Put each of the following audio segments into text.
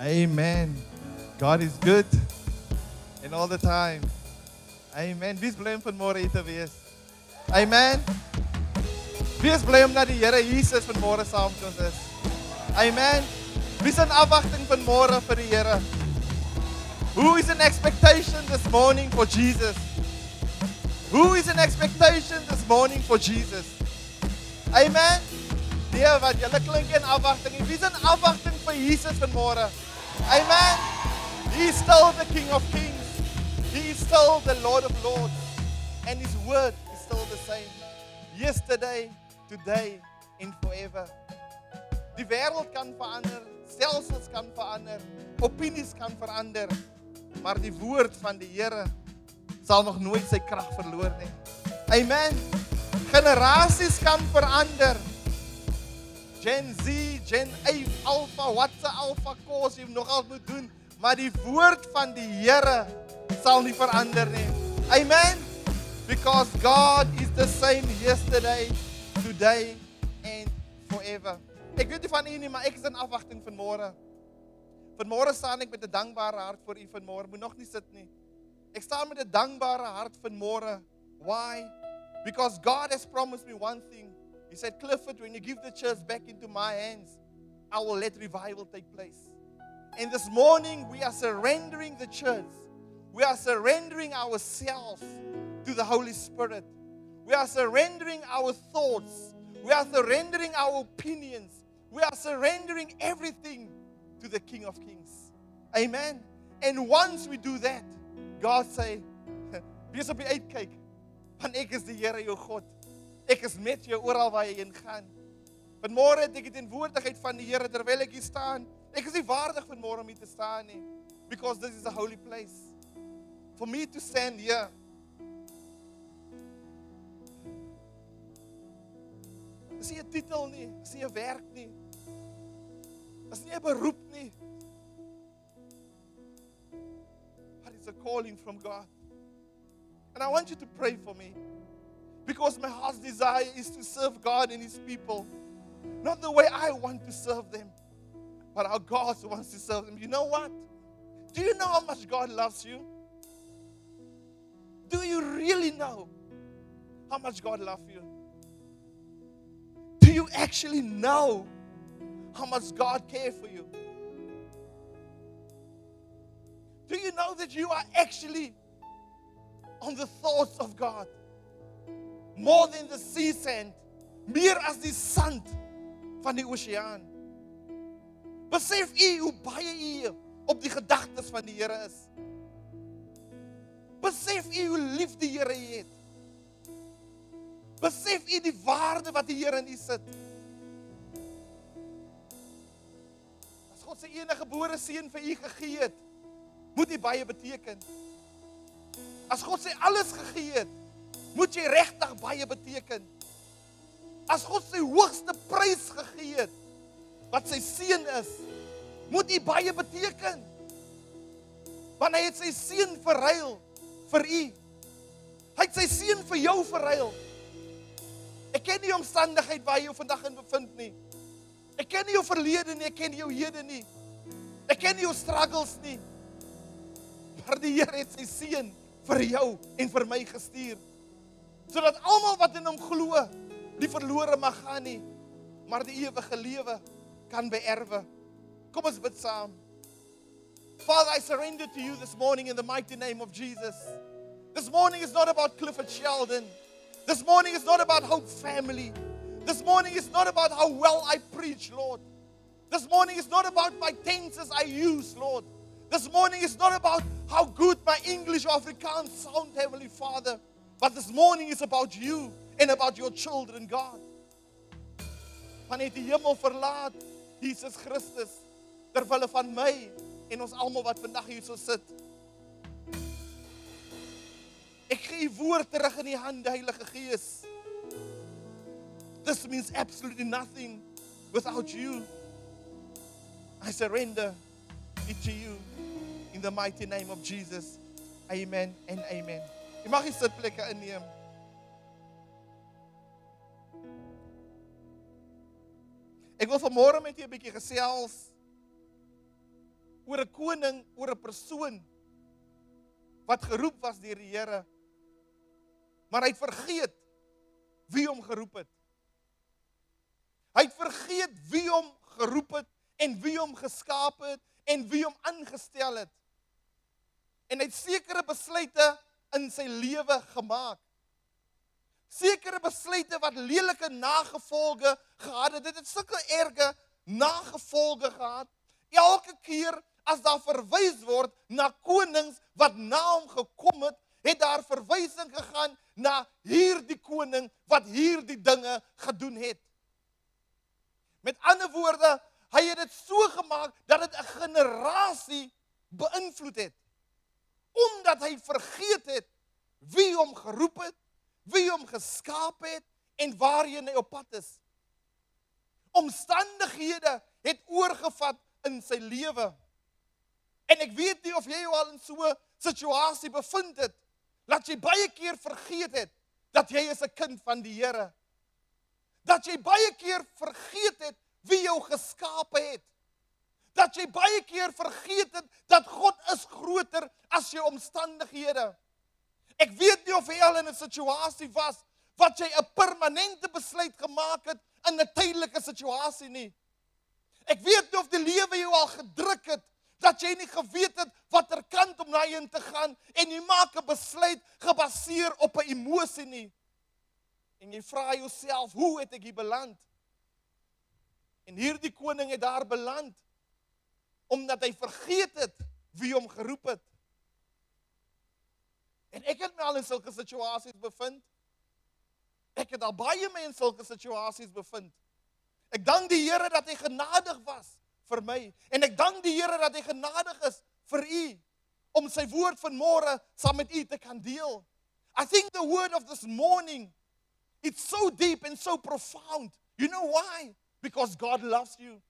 Amen. God is good and all the time. Amen. Wie is bly om vanmôre hier te wees? Amen. Wie is bly om dat die Here Jesus vanmôre saam met ons is? Amen. Wie is in afwagting vanmôre vir die Here? Who is in expectation this morning for Jesus? Who is in expectation this morning for Jesus? Amen. Nee, wat julle klink in afwagting. Wie is in afwagting vir Jesus vanmôre? Amen. He is still the King of Kings. He is still the Lord of Lords. And His word is still the same. Yesterday, today, and forever. Die wêreld kan verander, stelsels kan verander, opinies kan verander, maar die woord van die Here sal nog nooit sy krag verloor nie. Amen. Generasies kan verander. Gen Z, Gen Alpha, wat se Alpha course jy nog al moet doen, maar die woord van die Here sal nie verander nie. Amen. Because God is the same yesterday, today and forever. Ek weet nie van u nie, maar ek is in afwagting vanmôre. Vanmôre staan ek met 'n dankbare hart voor u vanmôre. Moet nog nie sit nie. Ek staan met 'n dankbare hart vanmôre. Why? Because God has promised me one thing. He said, Clifford, when you give the church back into my hands, I will let revival take place. And this morning, we are surrendering the church. We are surrendering ourselves to the Holy Spirit. We are surrendering our thoughts. We are surrendering our opinions. We are surrendering everything to the King of Kings. Amen. And once we do that, God say, wees op die uitkyk, want ek is die Here jou God. Ek is met jou oral waar jy heen gaan. Vanmôre het ek die teenwoordigheid van die Here terwyl ek hier staan. Ek is nie waardig vanmôre om hier te staan nie, because this is a holy place. For me to stand here, is nie 'n titel nie, is nie 'n werk nie. Is nie 'n beroep nie. But it's a calling from God. And I want you to pray for me. Because my heart's desire is to serve God and His people. Not the way I want to serve them, but how God wants to serve them. You know what? Do you know how much God loves you? Do you really know how much God loves you? Do you actually know how much God cares for you? Do you know that you are actually on the thoughts of God? More than the sea sand, meer as die sand van die oseaan. Besef u hoe baie u op die gedagtes van die Here is. Besef u hoe lief die Here u het. Besef u die waarde wat die Here in u sit. As God sy enige gebore seun vir u gegee het, moet hy baie beteken. As God sy alles gegee het, moet jy regtig baie beteken. As God sy hoogste prys gegee het, wat sy seun is, moet hy baie beteken. Want hy het sy seun verruil vir u. Hy het sy seun vir jou verruil. Ek ken nie omstandigheid waar jy jou vandag in bevind nie. Ek ken nie jou verlede nie, ek ken jou hede nie. Ek ken nie jou struggles nie. Maar die Here het sy seun vir jou en vir my gestuur. Sodat almal wat in hom glo, nie verlore mag gaan nie, maar die ewige lewe kan beerwe. Kom ons bid saam. Father, I surrender to you this morning in the mighty name of Jesus. This morning is not about Clifford Sheldon. This morning is not about Hope Family. This morning is not about how well I preach, Lord. This morning is not about my tenses I use, Lord. This morning is not about how good my English or Afrikaans sound, Heavenly Father. But this morning is about you and about your children, God. Wanneer die hemel verlaat, Jesus Christus, terwille van my en ons almal wat vandag hier so sit. Ek gee u woord terug in die hande, Heilige Gees. This means absolutely nothing without you. I surrender it to you in the mighty name of Jesus. Amen and amen. Jy mag die sitplekke inneem. Ek wil vanmôre met u 'n bietjie gesels oor 'n koning, oor 'n persoon wat geroep was deur die Here. Maar hy het vergeet wie hom geroep het. Hy het vergeet wie hom geroep het en wie hom geskaap het en wie hom aangestel het. En hy het sekere besluite in sy lewe gemaak. Sekere besluite wat lelike nagevolge gehad het. Dit het sulke erge nagevolge gehad. Elke keer as daar verwys word na konings wat na hom gekom het, het daar verwysing gegaan na hierdie koning wat hierdie dinge gedoen het. Met ander woorde, hy het dit so gemaak dat dit 'n generasie beïnvloed het. Omdat hy vergeet het wie hom geroep het, wie hom geskaap het en waarheen hy op pad is. Omstandighede het oorgevat in sy lewe. En ek weet nie of jy jou al in so 'n situasie bevind het, dat jy baie keer vergeet het dat jy is 'n kind van die Here. Dat jy baie keer vergeet het wie jou geskape het. Dat jy baie keer vergeet het dat God is groter as jou omstandighede. Ek weet nie of jy al in 'n situasie was wat jy 'n permanente besluit gemaak het in 'n tydelike situasie nie. Ek weet nie of die lewe jou al gedruk het dat jy nie geweet het watter kant om na heen te gaan en jy maak 'n besluit gebaseer op 'n emosie nie. En jy vra jouself, hoe het ek hier beland? En hierdie koning het daar beland omdat hy vergeet het wie hom geroep het. En ek het my al in sulke situasies bevind. Ek het al baie my in sulke situasies bevind. Ek dank die Here dat hy genadig was vir my. En ek dank die Here dat hy genadig is vir u, om sy woord vanmôre saam met u te kan deel. I think the word of this morning, it's so deep and so profound. You know why? Because God loves you.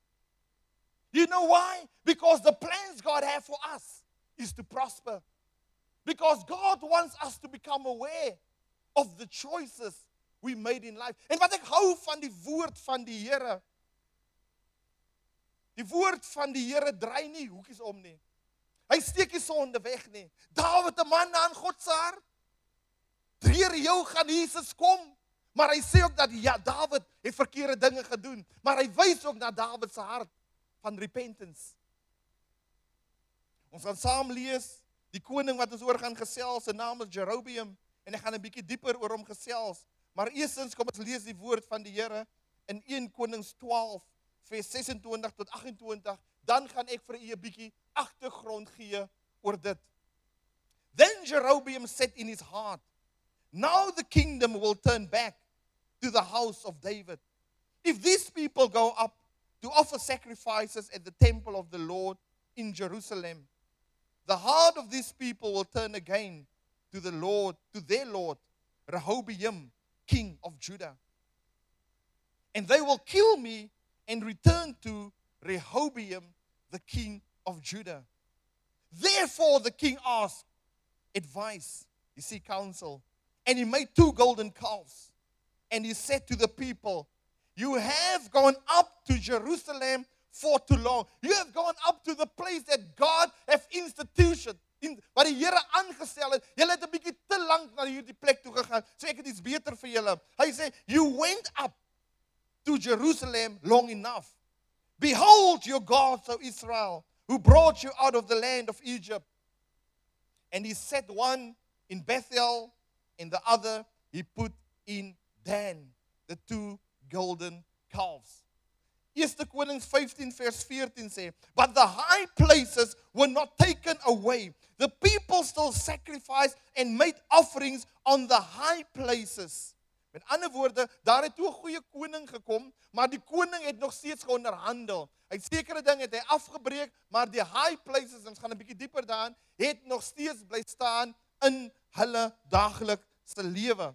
You know why? Because the plans God has for us is to prosper. Because God wants us to become aware of the choices we made in life. En wat ek hou van die woord van die Here. Die woord van die Here draai nie hoekies om nie. Hy steek nie sonde weg nie. Dawid, 'n man aan God se hart. Deur jou gaan Jesus kom. Maar hy sê ook dat ja, Dawid het verkeerde dinge gedoen. Maar hy wys ook na Dawid se hart van repentance. Ons gaan saam lees die koning wat ons oor gaan gesels, sy naam is Jerobeam. En ek gaan 'n bietjie dieper oor hom gesels. Maar eerstens kom ons lees die woord van die Here in 1 Konings 12 vers 26 tot 28. Dan gaan ek vir u 'n bietjie agtergrond gee oor dit. Then Jerobeam said in his heart, now the kingdom will turn back to the house of David. If these people go up to offer sacrifices at the temple of the Lord in Jerusalem, the heart of these people will turn again to the Lord, to their Lord, Rehoboam, king of Judah. And they will kill me and return to Rehoboam, the king of Judah. Therefore the king asked advice, you see, counsel. And he made 2 golden calves. And he said to the people, you have gone up to Jerusalem for too long. You have gone up to the place that God has instituted. Wat die Here aangestel het. Julle het 'n bietjie te lank na hierdie plek toe gegaan. So ek het iets beter vir julle. Hy sê, you went up to Jerusalem long enough. Behold your God, O Israel, who brought you out of the land of Egypt. And he set one in Bethel, and the other he put in Dan, the 2 golden calves. 1 Konings 15 vers 14 sê, but the high places were not taken away. The people still sacrificed and made offerings on the high places. Met ander woorde, daar het toe 'n goeie koning gekom, maar die koning het nog steeds geonderhandel. Hy het sekere dinge het hy afgebreek, maar die high places, ons gaan 'n bietjie dieper daarin, het nog steeds bly staan in hulle daaglikse lewe.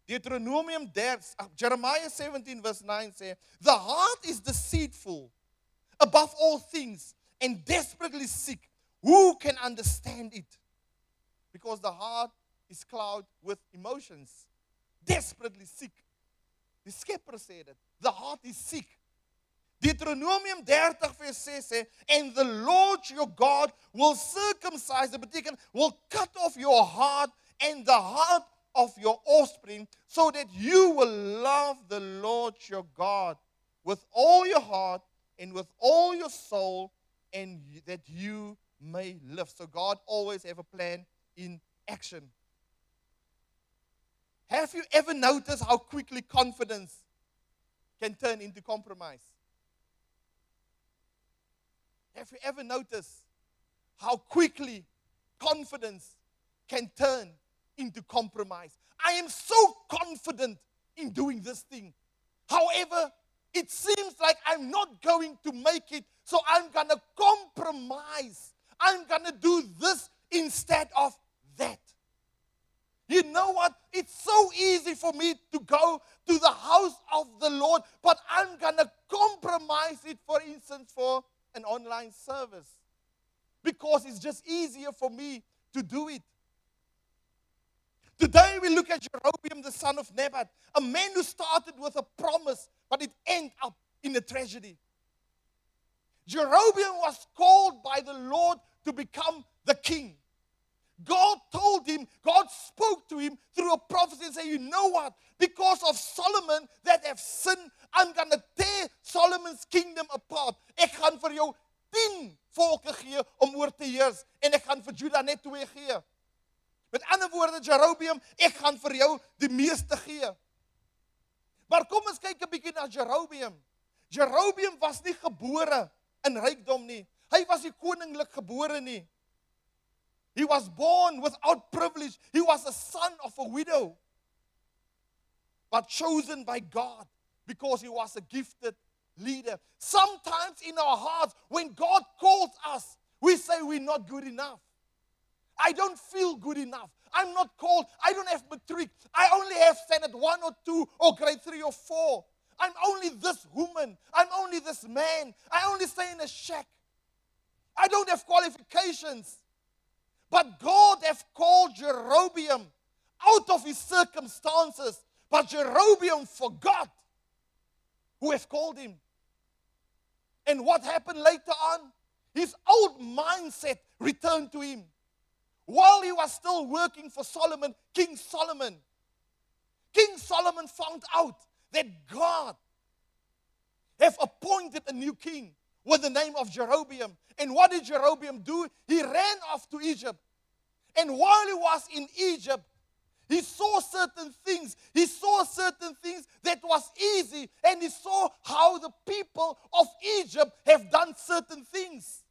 Deuteronomium 30, Jeremiah 17 verse 9 sê, the heart is deceitful above all things and desperately sick. Who can understand it? Because the heart is clouded with emotions. Desperately sick. Die Skepper sê dit. The heart is sick. Deuteronomium 30 vers 6 sê, and the Lord your God will circumcise, dit beteken, will cut off your heart and the heart of your offspring, so that you will love the Lord your God with all your heart and with all your soul, and that you may live. So God always have a plan in action. Have you ever noticed how quickly confidence can turn into compromise? Have you ever noticed how quickly confidence can turn into compromise? I am so confident in doing this thing. However, it seems like I'm not going to make it, so I'm going to compromise. I'm going to do this instead of that. You know what? It's so easy for me to go to the house of the Lord, but I'm going to compromise it, for instance, for an online service, because it's just easier for me to do it. Today we look at Jeroboam, the son of Nebat, a man who started with a promise, but it ended up in a tragedy. Jeroboam was called by the Lord to become the king. God told him, God spoke to him through a prophecy and said, you know what? Because of Solomon that have sinned, I'm going to tear Solomon's kingdom apart. Ek gaan vir jou 10 volke gee om oor te heers, en ek gaan vir Juda net 2 gee. Met ander woorde, Jeroboam, ek gaan vir jou die meeste gee. Maar kom ons kyk 'n bietjie na Jeroboam. Jeroboam was nie gebore in rykdom nie. Hy was nie koninglik gebore nie. He was born without privilege. He was a son of a widow, but chosen by God because he was a gifted leader. Sometimes in our hearts, when God calls us, we say we're not good enough. I don't feel good enough. I'm not called. I don't have matric. I only have standard 1 or 2 or grade 3 or 4. I'm only this woman. I'm only this man. I only stay in a shack. I don't have qualifications. But God have called Jeroboam out of his circumstances. But Jeroboam forgot who have called him. And what happened later on? His old mindset returned to him. While he was still working for Solomon, King Solomon found out that God have appointed a new king with the name of Jeroboam. And what did Jeroboam do? He ran off to Egypt. And while he was in Egypt, he saw certain things. He saw certain things that was easy. And he saw how the people of Egypt have done certain things.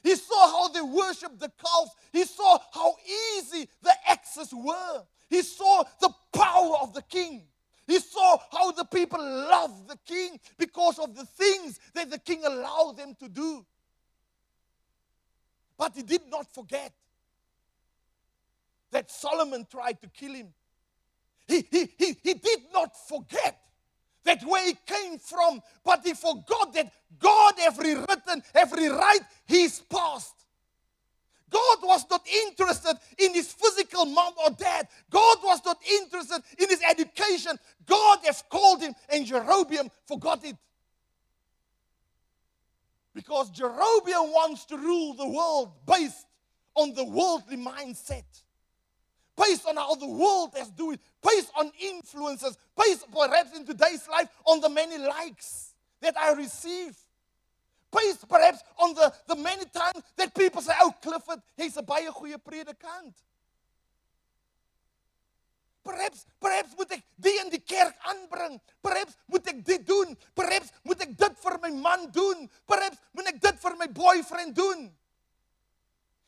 He saw how they worshiped the calves. He saw how easy the axes were. He saw the power of the king. He saw how the people loved the king because of the things that the king allowed them to do. But he did not forget that Solomon tried to kill him. He did not forget that where he came from, but he forgot that God have rewritten, have rewrite his past. God was not interested in his physical mom or dad. God was not interested in his education. God has called him, and Jeroboam forgot it. Because Jeroboam wants to rule the world based on the worldly mindset. Based on how the world has do it. Based on influences. Based perhaps in today's life on the many likes that I receive. Based perhaps on the many times that people say, oh Clifford, he's a baie goeie predikant. Perhaps moet ek die in die kerk aanbring. Perhaps moet ek dit doen. Perhaps moet ek dit vir my man doen. Perhaps moet ek dit vir my boyfriend doen.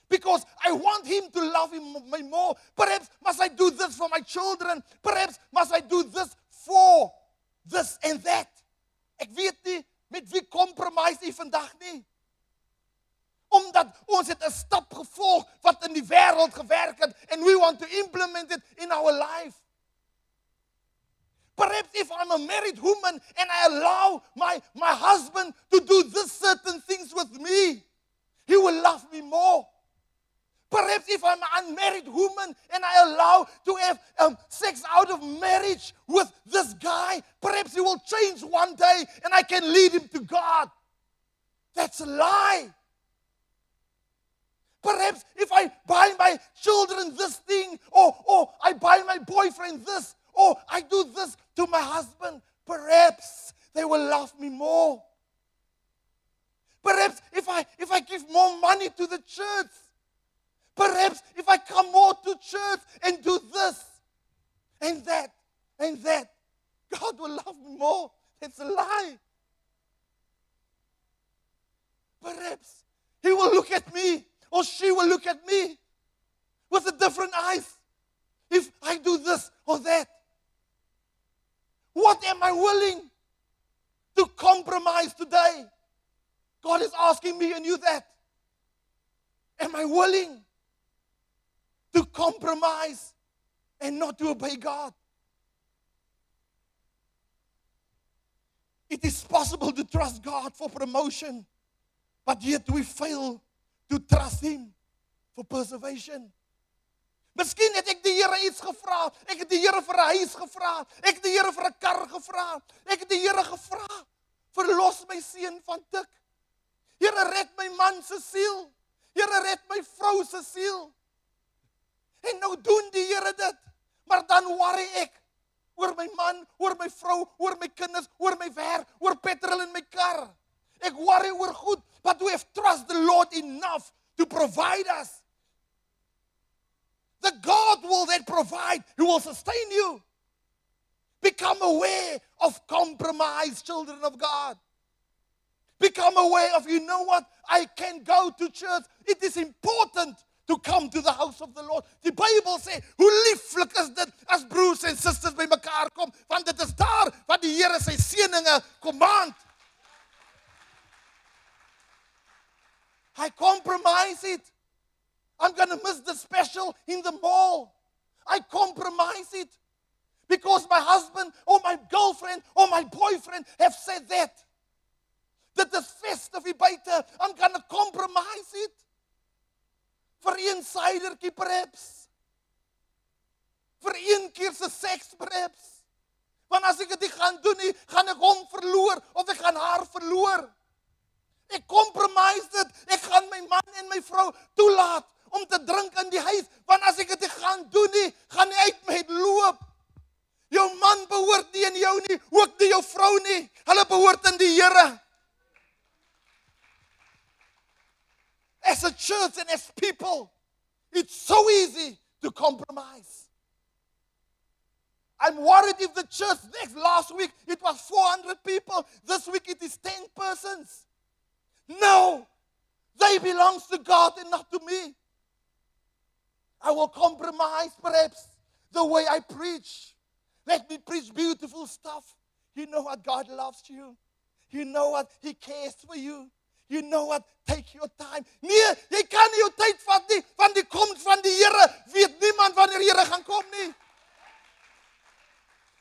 Because I want him to love me more. Perhaps must I do this for my children. Perhaps must I do this for this and that. Ek weet nie met wie compromise jy vandag nie. Omdat ons het 'n stap gevolg wat in die wêreld gewerk het, and we want to implement it in our life. Perhaps if I'm a married woman and I allow my husband to do this certain things with me, he will love me more. Perhaps if if I'm an unmarried woman and I allow to have sex out of marriage with this guy, perhaps he will change one day and I can lead him to God. That's a lie. Perhaps if I buy my children this thing, or I buy my boyfriend this, or I do this to my husband, perhaps they will love me more. Perhaps if I give more money to the church, perhaps if I come more to church and do this and that, God will love me more. That's a lie. Perhaps He will look at me, or she will look at me with a different eyes if I do this or that. What am I willing to compromise today? God is asking me and you that. Am I willing to compromise and not to obey God? It is possible to trust God for promotion, but yet we fail to trust Him for preservation. Miskien het ek die Here iets gevra. Ek het die Here vir 'n huis gevra. Ek het die Here vir 'n kar gevra. Ek het die Here gevra, verlos my seun van tik. Here, red my man se siel. Here, red my vrou se siel. En nou doen die Here dit. Maar dan worry ek oor my man, oor my vrou, oor my kinders, oor my werk, oor petrol in my kar. Ek worry oor goed, but we have trust the Lord enough to provide us. The God will then provide, He will sustain you. Become aware of compromise, children of God. Become aware of, you know what, I can go to church. It is important to come to the house of the Lord. Die Bybel sê, hoe lieflik is dit as broers en susters by mekaar kom, want dit is daar wat die Here sy seëninge command. I compromise it. I'm going to miss the special in the mall. I compromise it because my husband or my girlfriend or my boyfriend have said that. Dit is festive hier buite. I'm going to compromise it. Vir een cidertjie perhaps. Vir een keer se seks perhaps. Want as ek dit gaan doen nie, gaan ek hom verloor of ek gaan haar verloor. Ek compromise dit. Ek gaan my man en my vrou toelaat om te drink in die huis, want as ek dit gaan doen nie, gaan hy uit my loop. Jou man behoort nie in jou nie, ook nie jou vrou nie. Hulle behoort in die Here. As a church and as people, it's so easy to compromise. I'm worried if the church last week it was 400 people, this week it is 10 persons. No, they belong to God and not to me. I will compromise perhaps the way I preach. Let me preach beautiful stuff. You know what? God loves you. You know what? He cares for you. You know what? Take your time. Nee, jy kan nie jou tyd vat nie, want die koms van die Here weet niemand wanneer die Here gaan kom nie.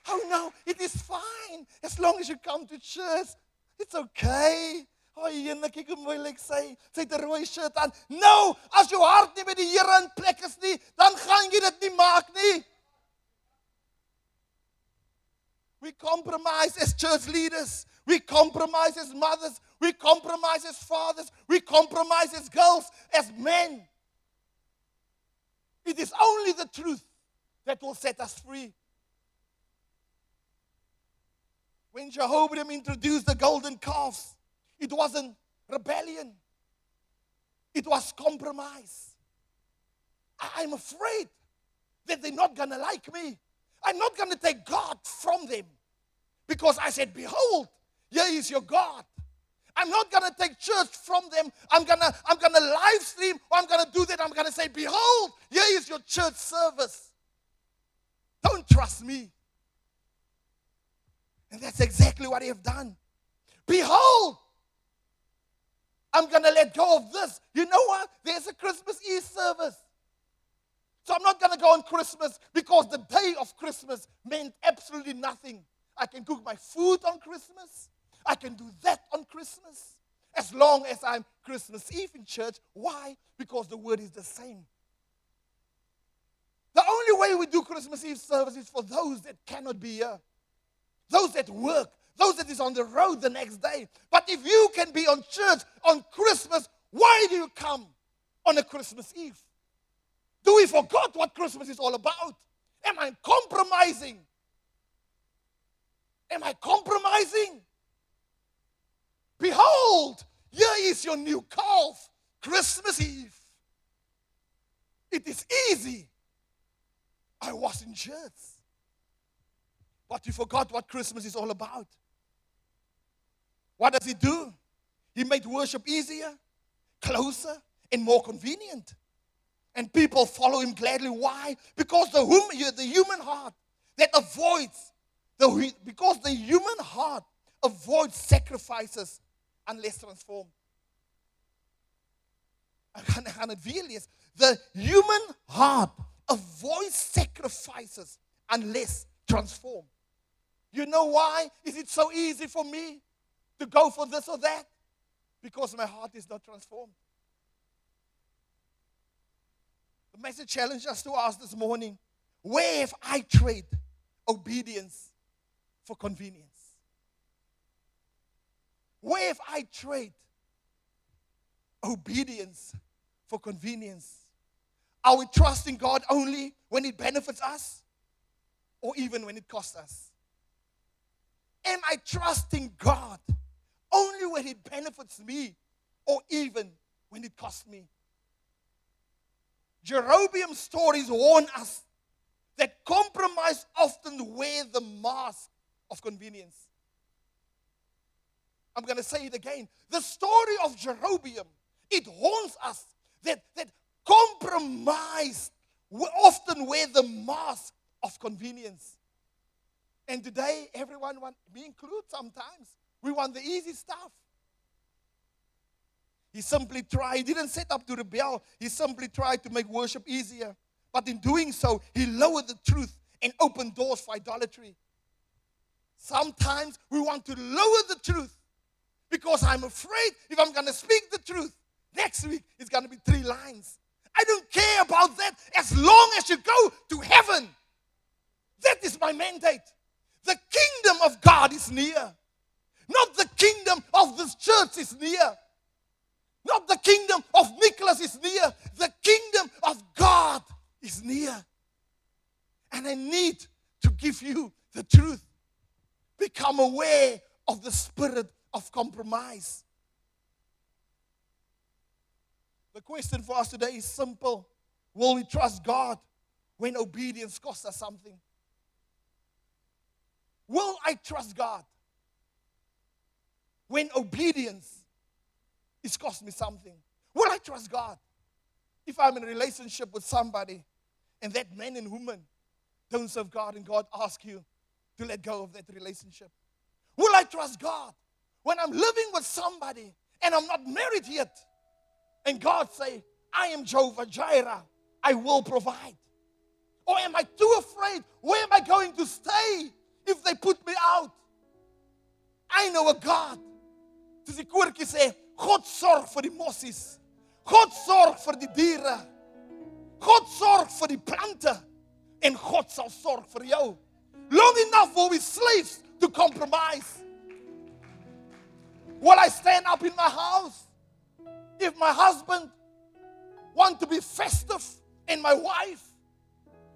Oh no, it is fine. As long as you come to church, it's okay. Oh, jene, kyk hoe moeilik sy het 'n rooi shirt aan. No, as jou hart nie by die Here in plek is nie, dan gaan jy dit nie maak nie. We compromise as church leaders. We compromise as mothers. We compromise as fathers. We compromise as girls, as men. It is only the truth that will set us free. When Jehoram introduced the golden calves, it wasn't rebellion. It was compromise. I'm afraid that they're not going to like me. I'm not going to take God from them because I said, behold, here is your God. I'm not going to take church from them. I'm going to live stream, or I'm going to do that. I'm going to say, behold, here is your church service. Don't trust me. And that's exactly what they have done. Behold, I'm going to let go of this. You know what? There's a Christmas Eve service. So I'm not going to go on Christmas because the day of Christmas meant absolutely nothing. I can cook my food on Christmas. I can do that on Christmas. As long as I'm Christmas Eve in church. Why? Because the word is the same. only way we do Christmas Eve service is for those that cannot be here. Those that work. Those that is on the road the next day. But if you can be on church on Christmas, why do you come on a Christmas Eve? Do we forget what Christmas is all about? Am I compromising? Am I compromising? Behold, here is your new calf, Christmas Eve. It is easy. I was in church. But you forgot what Christmas is all about. What does he do? He made worship easier, closer, and more convenient. And people follow him gladly. Why? Because the human heart that avoids, because the human heart avoids sacrifices unless transformed. The human heart avoids sacrifices unless transformed. You know why is it so easy for me to go for this or that? Because my heart is not transformed. The message challenged us to ask this morning, where have I traded obedience for convenience? Where have I traded obedience for convenience? Are we trusting God only when it benefits us or even when it costs us? Am I trusting God only when it benefits me or even when it costs me? Jeroboam's stories warn us that compromise often wears the mask of convenience. I'm going to say it again. The story of Jeroboam, it warns us that compromise often wears the mask of convenience. And today, everyone wants, me included sometimes, we want the easy stuff. He didn't set up to rebel. He simply tried to make worship easier. But in doing so, he lowered the truth and opened doors for idolatry. Sometimes we want to lower the truth because I'm afraid if I'm going to speak the truth, next week it's going to be 3 lines. I don't care about that as long as you go to heaven. That is my mandate. The kingdom of God is near. Not the kingdom of this church is near. Not the kingdom of Nicholas is near. The kingdom of God is near. And I need to give you the truth. Become aware of the spirit of compromise. The question for us today is simple. Will we trust God when obedience costs us something? Will I trust God when obedience is cost me something? Will I trust God if I'm in a relationship with somebody and that man and woman don't serve God and God asks you to let go of that relationship? Will I trust God when I'm living with somebody and I'm not married yet and God say, I am Jehovah Jireh, I will provide? Or am I too afraid? Where am I going to stay if they put me out? I know a God. Soos die koortjie sê, God sorg vir die mossies. God sorg vir die diere. God sorg vir die plante. En God sal sorg vir jou. Long enough will we slaves to compromise. Will I stand up in my house if my husband wants to be festive and my wife,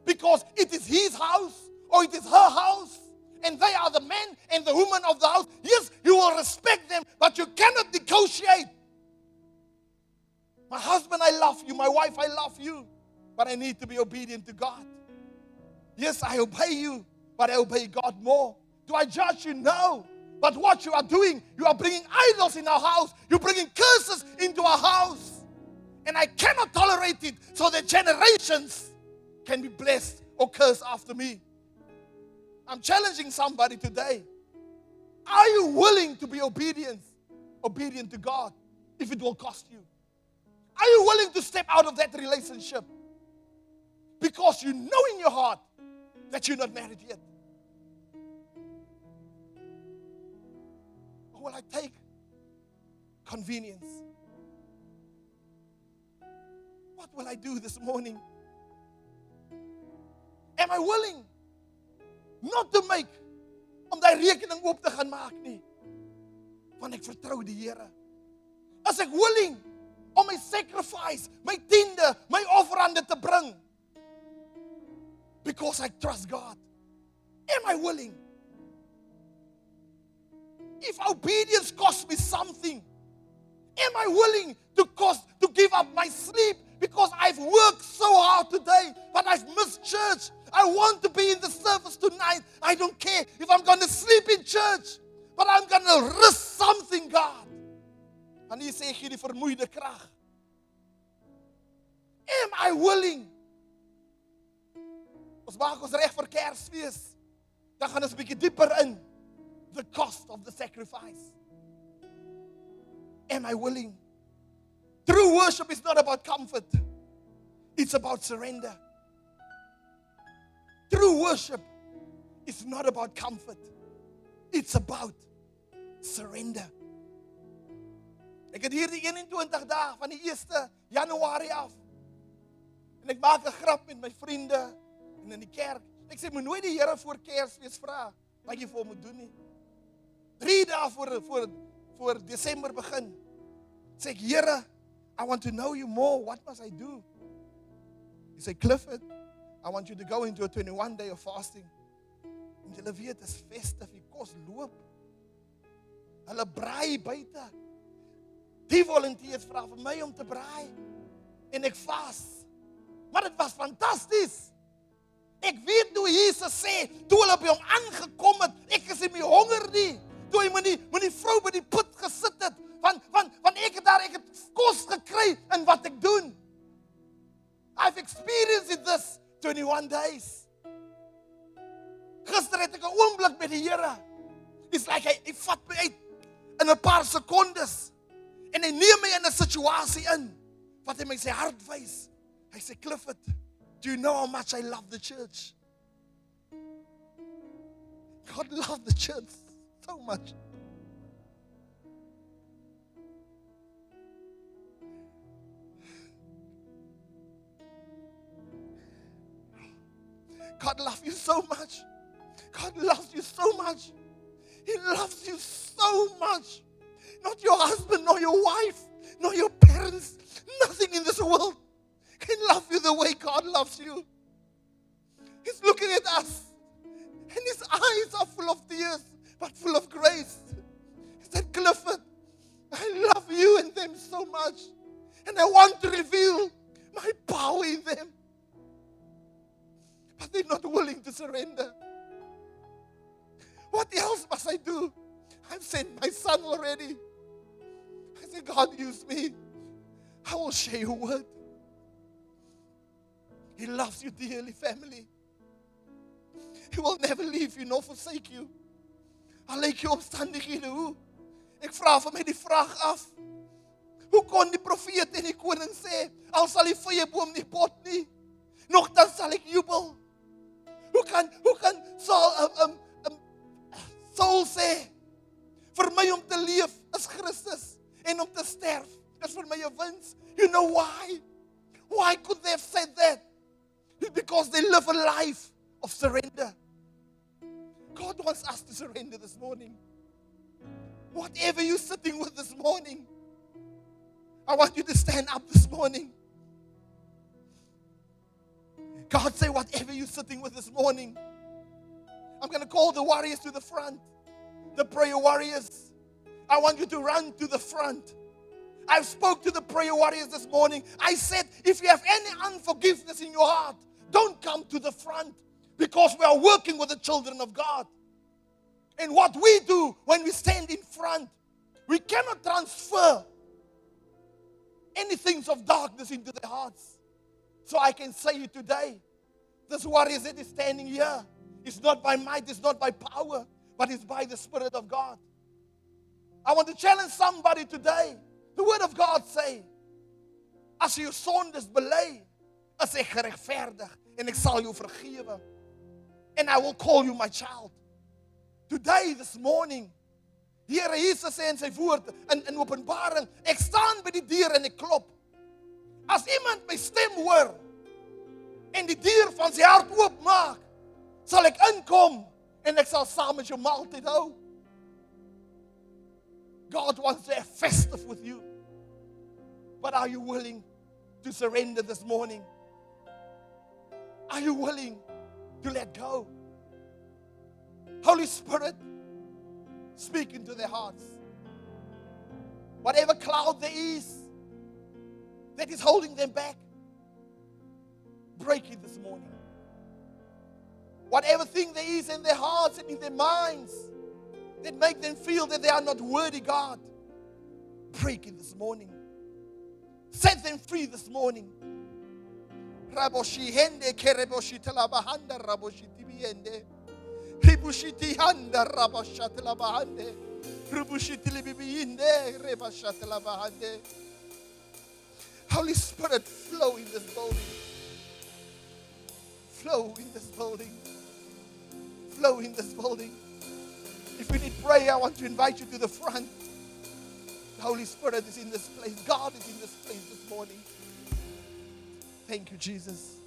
because it is his house or it is her house and they are the man and the woman of the house? Yes, you will respect them, but you cannot negotiate. My husband, I love you. My wife, I love you. But I need to be obedient to God. Yes, I obey you, but I obey God more. Do I judge you? No. But what you are doing, you are bringing idols in our house. You're bringing curses into our house. And I cannot tolerate it so that generations can be blessed or cursed after me. I'm challenging somebody today. Are you willing to be obedient to God if it will cost you? Are you willing to step out of that relationship because you know in your heart that you're not married yet? Or will I take convenience? What will I do this morning? Am I willing not to make om daai rekening op te gaan maak nie? Want ek vertrou die Here. As ek willing om my sacrifice, my tiende, my offerande te bring, because I trust God. Am I willing? If obedience costs me something, am I willing to give up my sleep because I've worked so hard today, but I've missed church? I want to be in the service tonight. I don't care if I'm going to sleep in church, but I'm going to risk something, God. En hier sê ek die vermoeide krag. Am I willing? Ons maak ons reg vir Kersfees. Dan gaan ons 'n bietjie dieper in the cost of the sacrifice. Am I willing? True worship is not about comfort. It's about surrender. True worship is not about comfort. It's about surrender. Ek het hier die 21 dae van die 1 Januarie af. En ek maak 'n grap met my vriende en in die kerk. Ek sê moet nooit die Here voor Kersfees vra wat jy vir hom moet doen nie. 3 dae voor Desember begin. Sê ek, Here, I want to know you more. What must I do? He said, Clifford, I want you to go into a 21 day of fasting. En julle weet, dit is festive, die kos loop. Hulle braai buite. Die volunteers vra vir my om te braai. En ek vas. Maar dit was fantasties. Ek weet hoe Jesus sê, toe hulle by hom aangekom het, ek is nie meer honger nie. Toe hy met die vrou by die put gesit het, want ek het kos gekry in wat ek doen. I've experienced this 21 days. Gister het ek 'n oomblik met die Here. It's like hy vat my uit in 'n paar sekondes. En hy neem my in 'n situasie in wat hy my sy hart wys. Hy sê, Clifford, do you know how much I love the church? God loved the church so much. God loves you so much. God loves you so much. He loves you so much. Not your husband, nor your wife, nor your parents. Nothing in this world can love you the way God loves you. He's looking at us, and his eyes are full of tears, but full of grace. He said, Clifford, I love you and them so much, and I want to reveal my power in them. But they're not willing to surrender. What else must I do? I've sent my son already. I said, God, use me. I will share your word. He loves you dearly, family. He will never leave you nor forsake you. Al lyk jou omstandighede hoe. Ek vra vir my die vraag af. Hoe kon die profeet en die koning sê, al sal die vyeboom nie bot nie, nogtans sal ek jubel? Hoe kan Saul sê, vir my om te leef is Christus en om te sterf is vir my 'n wins? You know why? Why could they have said that? Because they live a life of surrender. God wants us to surrender this morning. Whatever you're sitting with this morning, I want you to stand up this morning. God say, whatever you're sitting with this morning, I'm going to call the warriors to the front, the prayer warriors. I want you to run to the front. I spoke to the prayer warriors this morning. I said, if you have any unforgiveness in your heart, don't come to the front, because we are working with the children of God. And what we do when we stand in front, we cannot transfer any things of darkness into their hearts. So I can say you today, this warrior that is standing here, it's not by might, it's not by power, but it's by the Spirit of God. I want to challenge somebody today. The Word of God say, as jy jou sondes bely, is ek geregverdig en ek sal jou vergewe. And I will call you my child. Today, this morning, die Here Jesus sê in sy woord, in Openbaring, ek staan by die deur en ek klop. As iemand my stem hoor en die deur van sy hart oopmaak, sal ek inkom en ek sal saam met jou maaltyd hou. God wants to have festive with you. But are you willing to surrender this morning? Are you willing to let go? Holy Spirit, speak into their hearts. Whatever cloud there is that is holding them back, break it this morning. Whatever thing there is in their hearts and in their minds that make them feel that they are not worthy, God, break it this morning. Set them free this morning. Raboshi hende kereboshi talabahanda raboshi tibiende. Ribushiti handa rabashatalabahande. Rubushiti libibiinde rebashatalabahande. Holy Spirit, flow in this building. Flow in this building. Flow in this building. If we need prayer, I want to invite you to the front. The Holy Spirit is in this place. God is in this place this morning. Thank you, Jesus.